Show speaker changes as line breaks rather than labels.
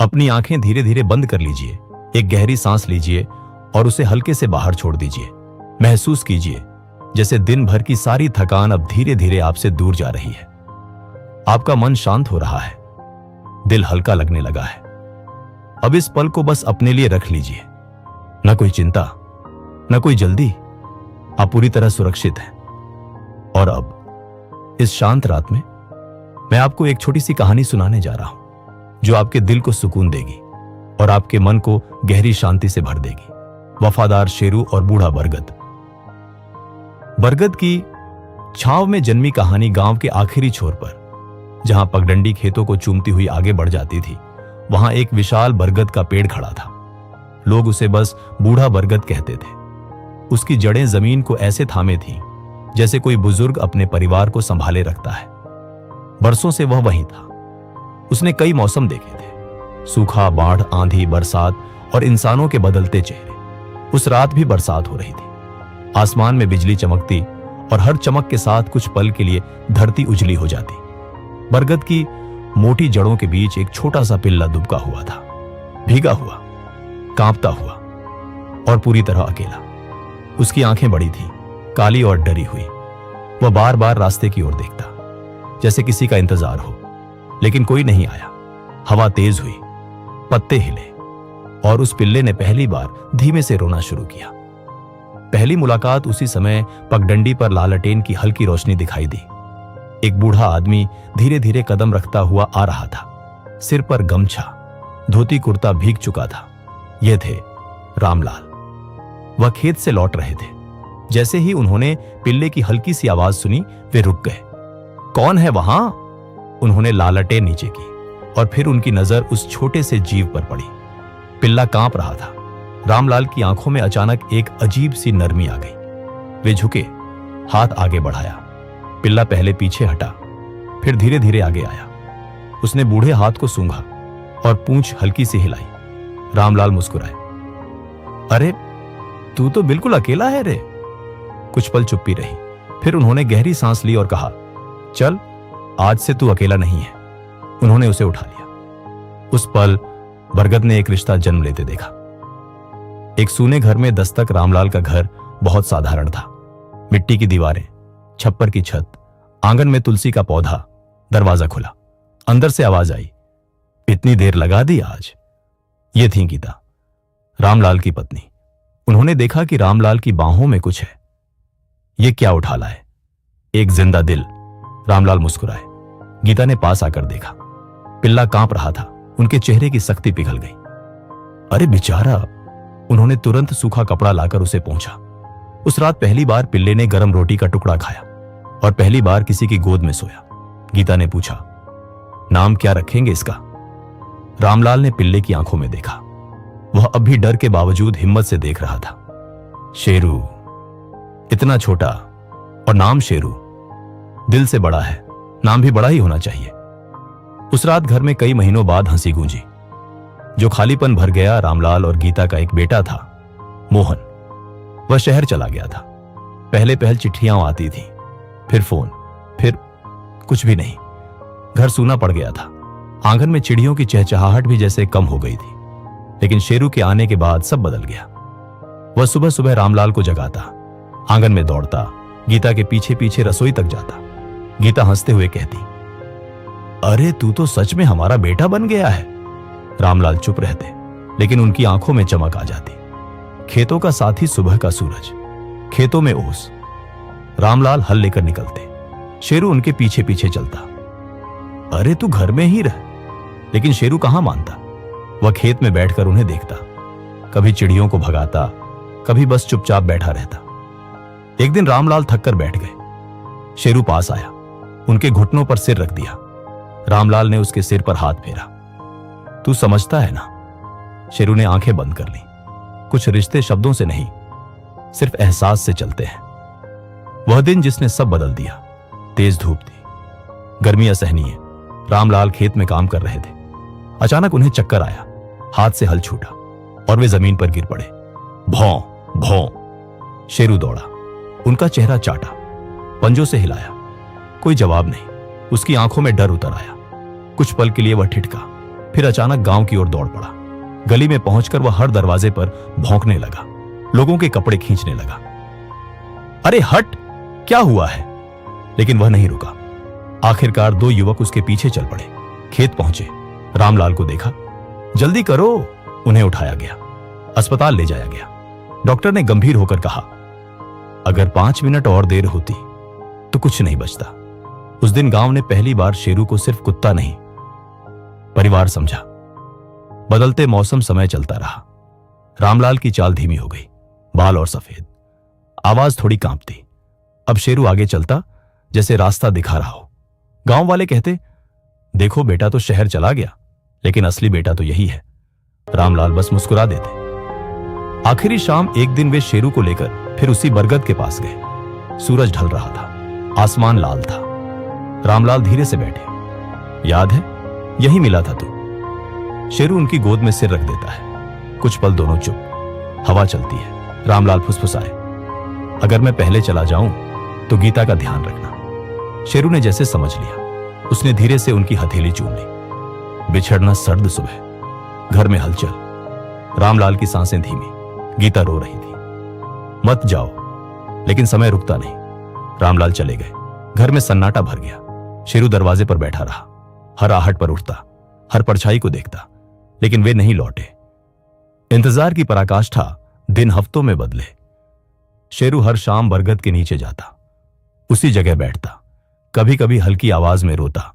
अपनी आंखें धीरे धीरे बंद कर लीजिए, एक गहरी सांस लीजिए और उसे हल्के से बाहर छोड़ दीजिए। महसूस कीजिए जैसे दिन भर की सारी थकान अब धीरे धीरे आपसे दूर जा रही है। आपका मन शांत हो रहा है, दिल हल्का लगने लगा है। अब इस पल को बस अपने लिए रख लीजिए। न कोई चिंता, न कोई जल्दी, आप पूरी तरह सुरक्षित हैं। और अब इस शांत रात में मैं आपको एक छोटी सी कहानी सुनाने जा रहा हूं जो आपके दिल को सुकून देगी और आपके मन को गहरी शांति से भर देगी। वफादार शेरू और बूढ़ा बरगद। बरगद की छांव में जन्मी कहानी गांव के आखिरी छोर पर, जहां पगडंडी खेतों को चूमती हुई आगे बढ़ जाती थी, वहां एक विशाल बरगद का पेड़ खड़ा था। लोग उसे बस बूढ़ा बरगद कहते थे। उसकी जड़ें जमीन को ऐसे थामे थीं जैसे कोई बुजुर्ग अपने परिवार को संभाले रखता है। बरसों से वह वहीं था। उसने कई मौसम देखे थे, सूखा, बाढ़, आंधी, बरसात और इंसानों के बदलते चेहरे। उस रात भी बरसात हो रही थी। आसमान में बिजली चमकती और हर चमक के साथ कुछ पल के लिए धरती उजली हो जाती। बरगद की मोटी जड़ों के बीच एक छोटा सा पिल्ला दुबका हुआ था, भीगा हुआ, कांपता हुआ और पूरी तरह अकेला। उसकी आंखें बड़ी थी, काली और डरी हुई। वह बार बार रास्ते की ओर देखता, जैसे किसी का इंतजार हो, लेकिन कोई नहीं आया। हवा तेज हुई, पत्ते हिले और उस पिल्ले ने पहली बार धीमे से रोना शुरू किया। पहली मुलाकात उसी समय पगडंडी पर लालटेन की हल्की रोशनी दिखाई दी। एक बूढ़ा आदमी धीरे धीरे कदम रखता हुआ आ रहा था। सिर पर गमछा, धोती कुर्ता भीग चुका था। ये थे रामलाल। वह खेत से लौट रहे थे। जैसे ही उन्होंने पिल्ले की हल्की सी आवाज सुनी, वे रुक गए। कौन है वहां? उन्होंने लालटेन नीचे की और फिर उनकी नजर उस छोटे से जीव पर पड़ी। पिल्ला कांप रहा था। रामलाल की आंखों में अचानक एक अजीब सी नरमी आ गई। वे झुके, हाथ आगे बढ़ाया। पिल्ला पहले पीछे हटा, फिर धीरे धीरे आगे आया। उसने बूढ़े हाथ को सूंघा और पूंछ हल्की सी हिलाई। रामलाल मुस्कुराए। अरे, तू तो बिल्कुल अकेला है रे। कुछ पल चुप्पी रही, फिर उन्होंने गहरी सांस ली और कहा, चल, आज से तू अकेला नहीं है। उन्होंने उसे उठा लिया। उस पल बरगद ने एक रिश्ता जन्म लेते देखा। एक सूने घर में दस्तक। रामलाल का घर बहुत साधारण था। मिट्टी की दीवारें, छप्पर की छत, आंगन में तुलसी का पौधा। दरवाजा खुला, अंदर से आवाज आई, इतनी देर लगा दी आज? ये थी गीता, रामलाल की पत्नी। उन्होंने देखा कि रामलाल की बाहों में कुछ है। ये क्या उठा लाए? एक जिंदा दिल। रामलाल मुस्कुराए। गीता ने पास आकर देखा। पिल्ला कांप रहा था। उनके चेहरे की सख्ती पिघल गई। अरे बेचारा। उन्होंने तुरंत सूखा कपड़ा लाकर उसे पोंछा। उस रात पहली बार पिल्ले ने गरम रोटी का टुकड़ा खाया और पहली बार किसी की गोद में सोया। गीता ने पूछा, नाम क्या रखेंगे इसका? रामलाल ने पिल्ले की आंखों में देखा। वह अब भी डर के बावजूद हिम्मत से देख रहा था। शेरू। इतना छोटा और नाम शेरू। दिल से बड़ा है, नाम भी बड़ा ही होना चाहिए। उस रात घर में कई महीनों बाद हंसी गूंजी। जो खालीपन भर गया, रामलाल और गीता का एक बेटा था, मोहन। वह शहर चला गया था। पहले पहल चिट्ठियां आती थीं, फिर फोन, फिर कुछ भी नहीं। घर सूना पड़ गया था। आंगन में चिड़ियों की चहचहाहट भी जैसे कम हो गई थी। लेकिन शेरू के आने के बाद सब बदल गया। वह सुबह सुबह रामलाल को जगाता, आंगन में दौड़ता, गीता के पीछे पीछे रसोई तक जाता। गीता हंसते हुए कहती, अरे तू तो सच में हमारा बेटा बन गया है। रामलाल चुप रहते, लेकिन उनकी आंखों में चमक आ जाती। खेतों का साथी सुबह का सूरज, खेतों में ओस। रामलाल हल लेकर निकलते, शेरू उनके पीछे पीछे चलता। अरे तू घर में ही रह। लेकिन शेरू कहां मानता। वह खेत में बैठकर उन्हें देखता, कभी चिड़ियों को भगाता, कभी बस चुपचाप बैठा रहता। एक दिन रामलाल थक कर बैठ गए। शेरू पास आया, उनके घुटनों पर सिर रख दिया। रामलाल ने उसके सिर पर हाथ फेरा। तू समझता है ना? शेरू ने आंखें बंद कर ली। कुछ रिश्ते शब्दों से नहीं, सिर्फ एहसास से चलते हैं। वह दिन जिसने सब बदल दिया। तेज धूप थी, गर्मी असहनीय। रामलाल खेत में काम कर रहे थे। अचानक उन्हें चक्कर आया, हाथ से हल छूटा और वे जमीन पर गिर पड़े। भौं भौं। शेरू दौड़ा, उनका चेहरा चाटा, पंजों से हिलाया। कोई जवाब नहीं। उसकी आंखों में डर उतर आया। कुछ पल के लिए वह ठिठका, फिर अचानक गांव की ओर दौड़ पड़ा। गली में पहुंचकर वह हर दरवाजे पर भौंकने लगा, लोगों के कपड़े खींचने लगा। अरे हट, क्या हुआ है? लेकिन वह नहीं रुका। आखिरकार दो युवक उसके पीछे चल पड़े। खेत पहुंचे, रामलाल को देखा। जल्दी करो। उन्हें उठाया गया, अस्पताल ले जाया गया। डॉक्टर ने गंभीर होकर कहा, अगर 5 मिनट और देर होती तो कुछ नहीं बचता। उस दिन गांव ने पहली बार शेरू को सिर्फ कुत्ता नहीं, परिवार समझा। बदलते मौसम समय चलता रहा। रामलाल की चाल धीमी हो गई, बाल और सफेद, आवाज थोड़ी कांपती। अब शेरू आगे चलता जैसे रास्ता दिखा रहा हो। गांव वाले कहते, देखो बेटा तो शहर चला गया, लेकिन असली बेटा तो यही है। रामलाल बस मुस्कुरा देते। आखिरी शाम एक दिन वे शेरू को लेकर फिर उसी बरगद के पास गए। सूरज ढल रहा था, आसमान लाल था। रामलाल धीरे से बैठे। याद है, यही मिला था तू। शेरू उनकी गोद में सिर रख देता है। कुछ पल दोनों चुप। हवा चलती है। रामलाल फुसफुसाए, अगर मैं पहले चला जाऊं तो गीता का ध्यान रखना। शेरू ने जैसे समझ लिया। उसने धीरे से उनकी हथेली चूम ली। बिछड़ना सर्द सुबह, घर में हलचल, रामलाल की सांसें धीमी। गीता रो रही थी। मत जाओ। लेकिन समय रुकता नहीं। रामलाल चले गए। घर में सन्नाटा भर गया। शेरू दरवाजे पर बैठा रहा, हर आहट पर उठता, हर परछाई को देखता, लेकिन वे नहीं लौटे। इंतजार की पराकाष्ठा दिन हफ्तों में बदले। शेरू हर शाम बरगद के नीचे जाता, उसी जगह बैठता, कभी कभी हल्की आवाज में रोता,